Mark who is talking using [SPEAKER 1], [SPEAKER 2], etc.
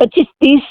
[SPEAKER 1] 25 30